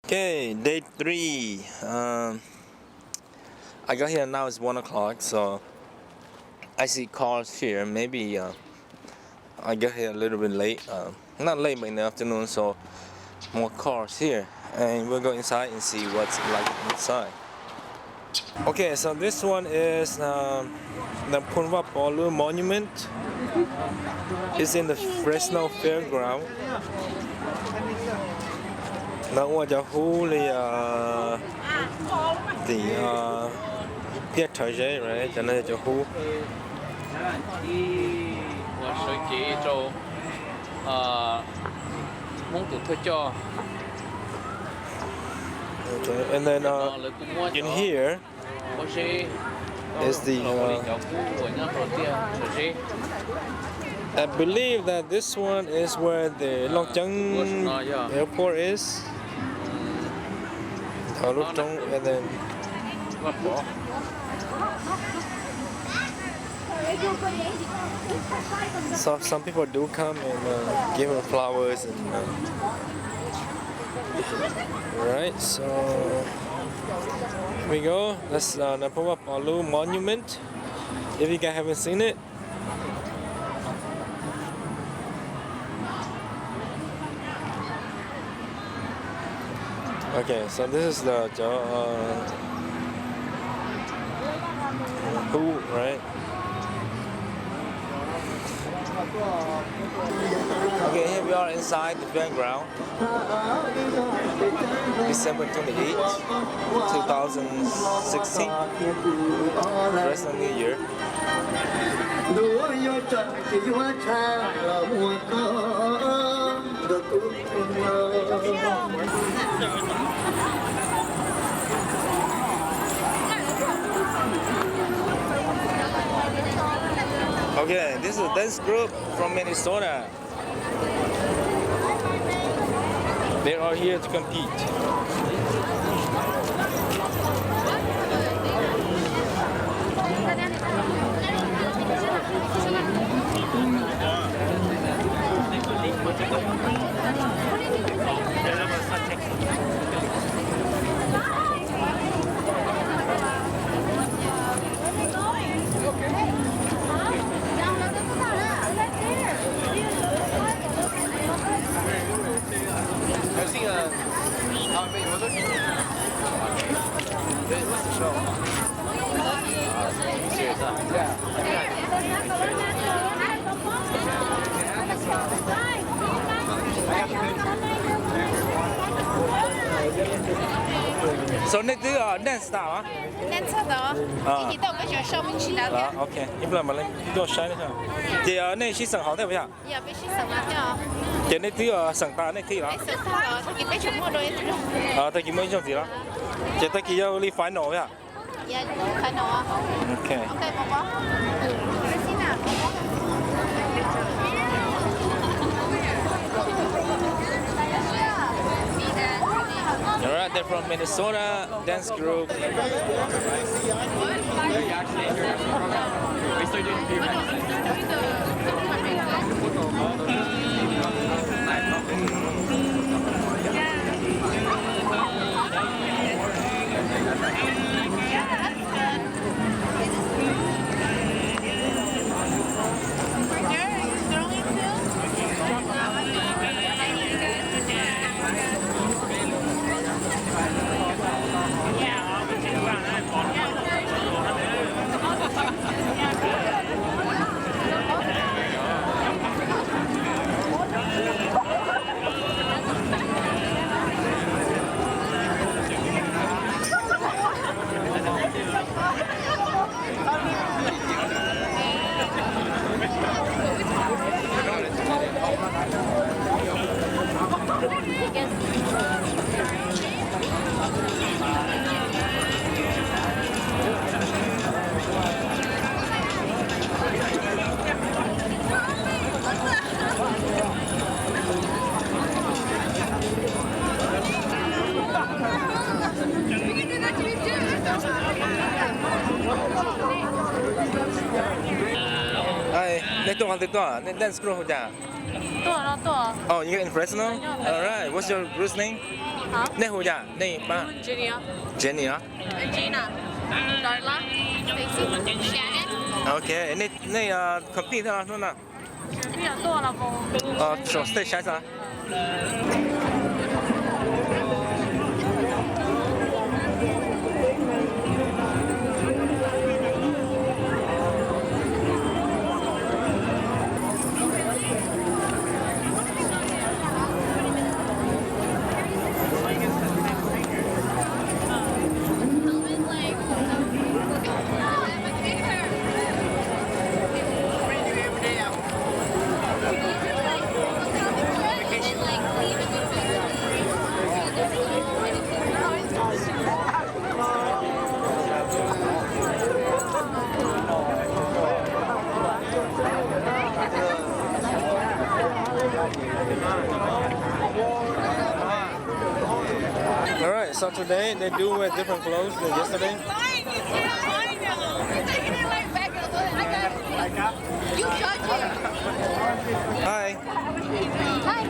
Okay, day 3. I got here now. It's 1 o'clock, so I see cars here. Maybe I got here a little bit late. Not late, but in the afternoon, so more cars here. And we'll go inside and see what's like inside. Okay, so this one is the Punwa Palu Monument. It's in the Fresno Fairground. Nó qua cho hú li thì biết thời gian rồi cho nên cho hú. Okay, and then in here is the I believe that this one is where the Long Cheng airport is. And then so some people do come and give her flowers and right. So here we go. That's Napawa Palu Monument. If you guys haven't seen it. Okay, so this is the pool, right? Okay, here we are inside the fairground. December 28th, 2016. Fresno New Year. Okay, this is a dance group from Minnesota. They are here to compete. So này thứ dance nào á? Dance đó. Thì tôi có cho show mình chỉ là cái. Ok, im lặng mà lên, tôi shine nữa. Thì này chỉ sẵn hảo thế vậy? Dạ, bây giờ sẵn là cái này thứ sẵn ta này thì là. Sẵn đó, thì bây giờ mua đôi thứ. Thì mấy trong gì đó? Chỉ tới khi đi final vậy? Dạ, final. Ok. Ok, bố. Xin nào. Alright, they're from Minnesota dance group. Đây, đây tuần hàng từ tuần, nên dance crew hả? Oh, you in Fresno? All right. What's your group's name? Name who ya? Name ba? Jenny. Jenny ah. Gina. Darla. Stacy. Shannon. Okay. Name compete 啊，弄哪？手 stay 啥啥？ All right, so today they do wear different clothes than yesterday. You judge it. Hi. Hi,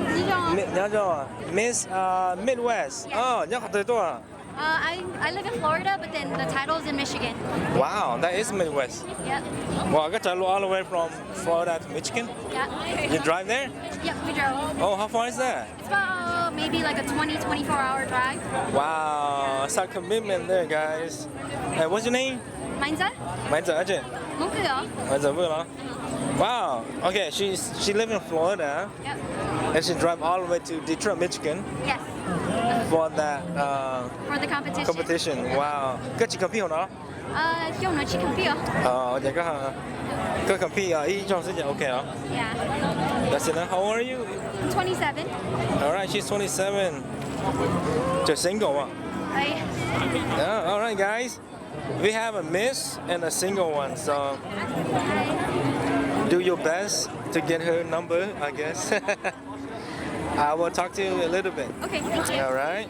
你好叫 Miss Midwest. Oh, 你好，对多啊。 I live in Florida, but then the title is in Michigan. Wow, that is Midwest. Yep. Well, I got to all the way from Florida to Michigan. Yeah. You drive there? Yep, we drove. Oh, how far is that? It's about maybe like a 24-hour drive. Wow, it's a commitment there, guys. Hey, what's your name? Mine's that? 名字阿姐， Mungkuyo. 名字不了。Wow. Okay, she live in Florida Yep. and she drive all the way to Detroit, Michigan Yes. for that For the competition. competition. Wow. 個次 compete 好 用咗去 compete 我哋個 compete 依種時間 OK 啊。 Yeah. That's it. How old are you? I'm 27. All right, she's 27. Just single 啊。 Yeah. All right, guys. We have a miss and a single one, so do your best to get her number, I guess. I will talk to you a little bit. Okay, thank you. All right.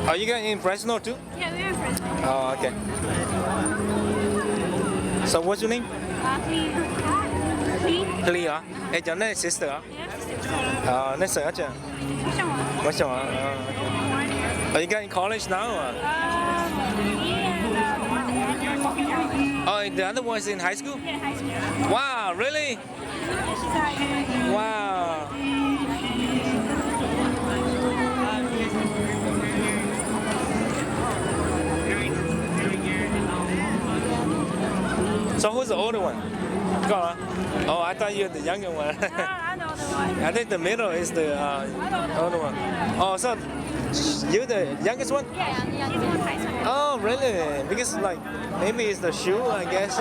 Are you guys in Fresno too? Yeah, we're in Fresno. Oh, okay. So what's your name? Me? Lee 啊？誒，就呢 sister 啊？ Yeah, 呢誰啊？姐？我想啊。Are you guys in college now? Oh, the other one's in high school? Yeah, high school. Wow, really? Wow. So who's the older one? Go on. Oh, I thought you were the younger one. I know the one. I think the middle is the older one. Oh, so you're the youngest one? Yeah, she's in high school. Oh, really? Because like maybe it's the shoe, I guess.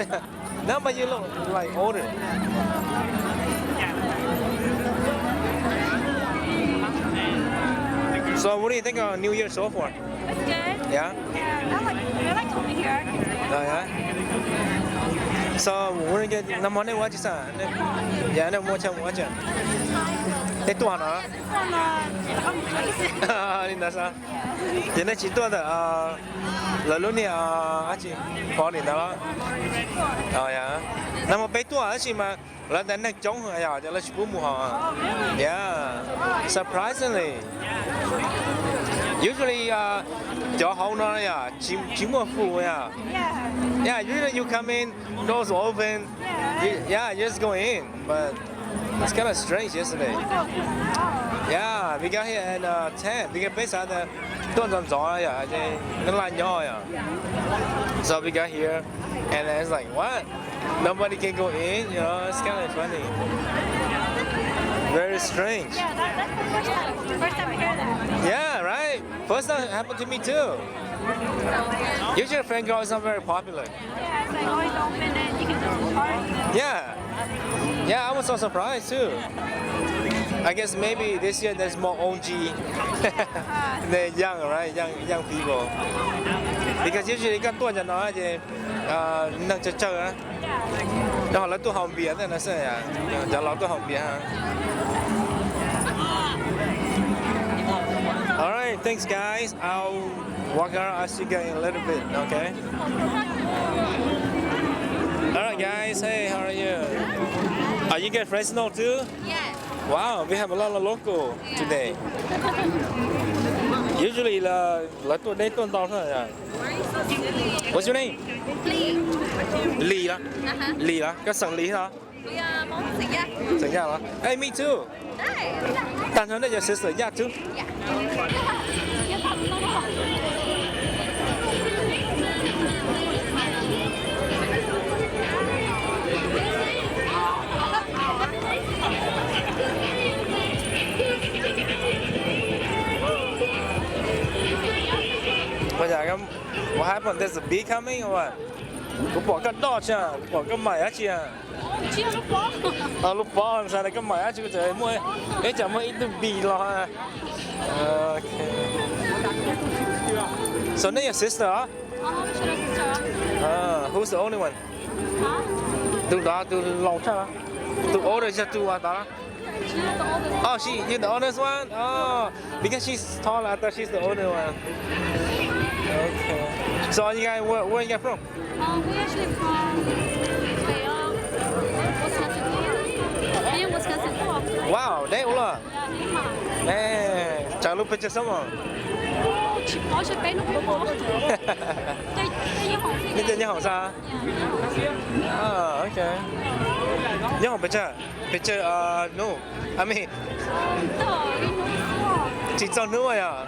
No, but you look like older. So what do you think of New Year so far? It's good. Yeah? I like coming here. Oh, yeah? So we're gonna get năm món này qua chứ sao? Dạ nó mua cho mua chứ. Thế tuần hả? From place. Đi nào sao? Thì nó chỉ tuần là lúc này chị có đi đó. Dạ. Năm mà bé tuần chị mà là đánh được chống hả? Dạ, cho nó chỉ mua hả? Yeah. Surprisingly. Usually chỗ hậu nó là chỉ mua phụ yeah. Yeah, usually you come in, doors open. Yeah, you just go in. But it's kind of strange yesterday. Yeah, we got here at 10. We get based at the So we got here, and it's like, what? Nobody can go in, you know, it's kind of funny. Very strange. Yeah, that's the first time. First time I hear that. Yeah, right? First time it happened to me too. Usually Fan Girl is not very popular. Yeah, it's like always open and you can just party. Yeah. Yeah, I was so surprised too. I guess maybe this year there's more OG than young, right? Young people. Because usually các tuần cho nó thì nâng chơi á. Đó là tu hồng bia thế nó sẽ à. Cho nó tu hồng bia ha. All right, thanks guys. I'll walk around. I'll see you guys in a little bit, okay? All right, guys. Hey, how are you? Are you guys Fresno too? Yes. Wow, we have a lot of local today. Usually là tôi đến tuần tàu thôi à. What's your name? Lee đó. Lee đó, cái sừng Lee hả? Sừng da hả? Hey, me too. Tan hơn your sister, yeah too. Bây giờ what happened? There's a bee coming or what? Cô bỏ cái đỏ chứ, bỏ cái mày á chị à? Lúc bỏ sao lại cái mày á chị trời mua? Ấy chả mua ít được bee lo ha. Okay. So now your sister? Who's the only one? Từ đó từ lâu chưa? Từ older chứ từ đó. Oh, you're the oldest one? Oh, because she's tall, I thought she's the older one. Okay. So you guys, where you guys from? We actually from Wisconsin. Wow, đấy ủa là. Nè, chào lúc bây giờ sống rồi. Có sẽ bé lúc đó. Bây giờ nhớ sao? Okay. Nhớ picture, no. I mean, chỉ cho nữa à?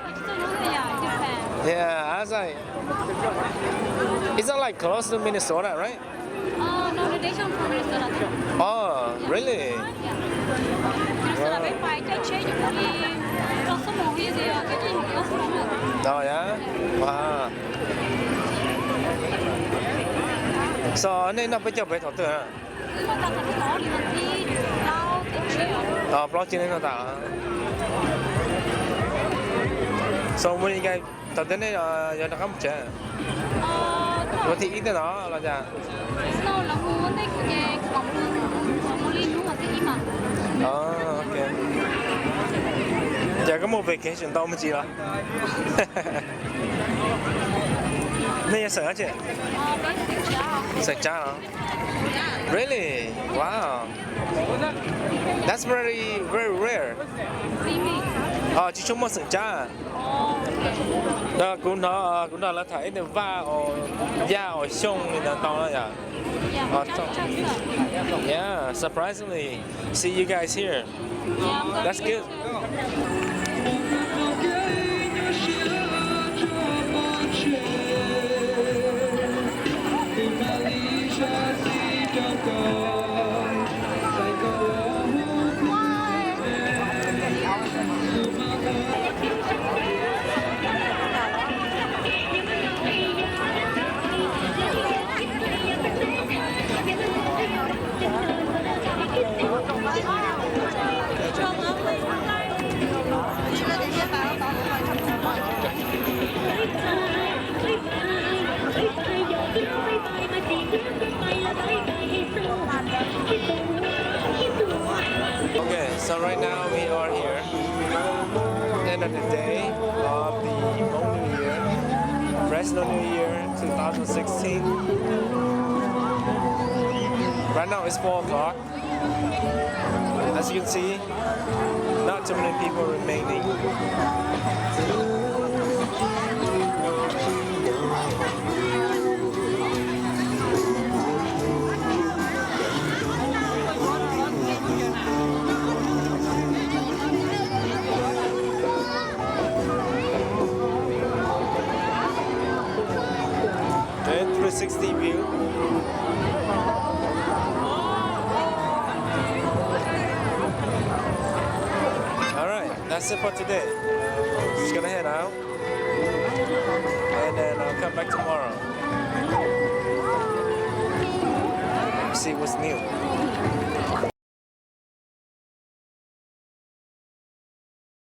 Yeah, I was like, it's not like close to Minnesota, right? No, they're from Minnesota. Oh, really? Yeah. Minnesota bé phải cái chế được đi trong số 1 hay gì cái gì có số 1 được. Oh yeah? Wow. So, nên nó bây giờ phải thọ tử à? Nó đặt thành đó thì mình đi đâu cái chiều. Blog trên nó tạo. So, when you guys thọ tử này giờ nó không trẻ. Có thị ít đó là gì? Snow là mua cái cái cọng mua liên luôn mà cái gì mà. Okay. Giờ có một vacation đâu mà chị đó. Này sợ hả chị? Sợ cha hả? Really? Wow. That's very rare. Chỉ chung một sợ cha. Đó cũng nó là thấy được va ở da ở xông thì là to đó nhỉ? Yeah, surprisingly, see you guys here. That's good. Okay, so right now we are here, end of the day of the Hmong New Year, Fresno New Year 2016. Right now it's 4 o'clock. As you can see, not too many people remaining. Then 360 view. Alright, that's it for today. Just gonna head out and then I'll come back tomorrow. See what's new.